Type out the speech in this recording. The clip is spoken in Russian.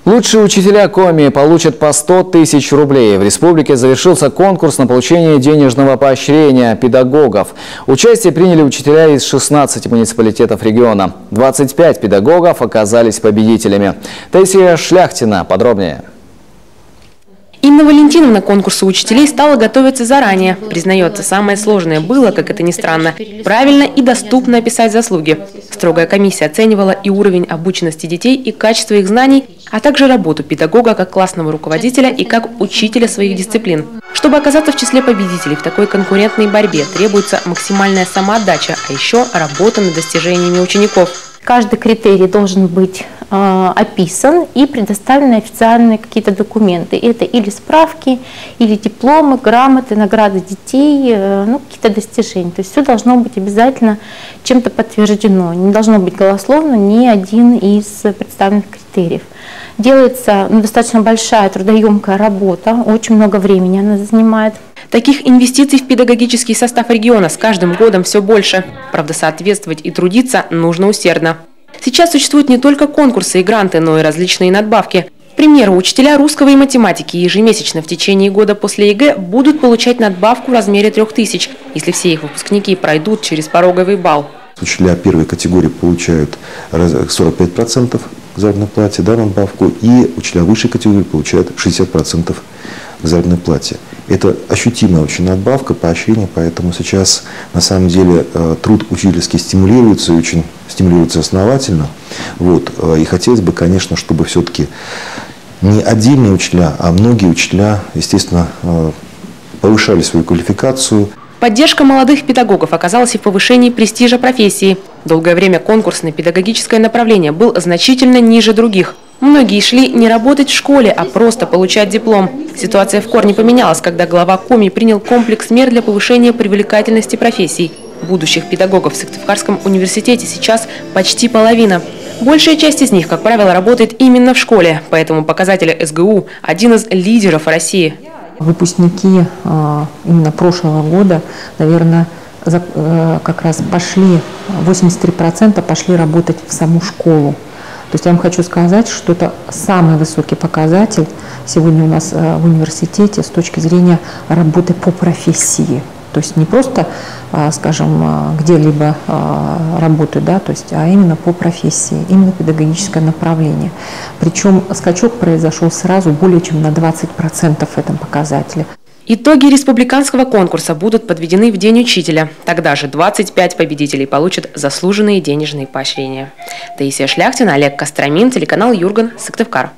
Лучшие учителя Коми получат по 100 тысяч рублей. В республике завершился конкурс на получение денежного поощрения педагогов. Участие приняли учителя из 16 муниципалитетов региона. 25 педагогов оказались победителями. Таисия Шляхтина подробнее. Инна Валентиновна к конкурсу учителей стала готовиться заранее. Признается, самое сложное было, как это ни странно, правильно и доступно описать заслуги. Строгая комиссия оценивала и уровень обученности детей, и качество их знаний, а также работу педагога как классного руководителя и как учителя своих дисциплин. Чтобы оказаться в числе победителей в такой конкурентной борьбе, требуется максимальная самоотдача, а еще работа над достижениями учеников. Каждый критерий должен быть описан и предоставлены официальные какие-то документы. Это или справки, или дипломы, грамоты, награды детей, какие-то достижения. То есть все должно быть обязательно чем-то подтверждено. Не должно быть голословно ни один из представленных критериев. Делается достаточно большая трудоемкая работа, очень много времени она занимает. Таких инвестиций в педагогический состав региона с каждым годом все больше. Правда, соответствовать и трудиться нужно усердно. Сейчас существуют не только конкурсы и гранты, но и различные надбавки. К примеру, учителя русского и математики ежемесячно в течение года после ЕГЭ будут получать надбавку в размере 3000, если все их выпускники пройдут через пороговый балл. Учителя первой категории получают 45% к заработной плате, надбавку, и учителя высшей категории получают 60% к заработной плате. Это ощутимая очень надбавка, поощрение, поэтому сейчас на самом деле труд учительский стимулируется, и очень стимулируется основательно. И хотелось бы, конечно, чтобы все-таки не отдельные учителя, а многие учителя, естественно, повышали свою квалификацию. Поддержка молодых педагогов оказалась и в повышении престижа профессии. Долгое время конкурсное педагогическое направление был значительно ниже других. Многие шли не работать в школе, а просто получать диплом. Ситуация в корне поменялась, когда глава Коми принял комплекс мер для повышения привлекательности профессий. Будущих педагогов в Сыктывкарском университете сейчас почти половина. Большая часть из них, как правило, работает именно в школе, поэтому показатель СГУ – один из лидеров России. Выпускники именно прошлого года, наверное, как раз пошли, 83% пошли работать в саму школу. То есть я вам хочу сказать, что это самый высокий показатель сегодня у нас в университете с точки зрения работы по профессии. То есть не просто, скажем, где-либо работают, а именно по профессии, именно педагогическое направление. Причем скачок произошел сразу более чем на 20% в этом показателе. Итоги республиканского конкурса будут подведены в День учителя. Тогда же 25 победителей получат заслуженные денежные поощрения. Таисия Шляхтина, Олег Костромин, телеканал Юрган, Сыктывкар.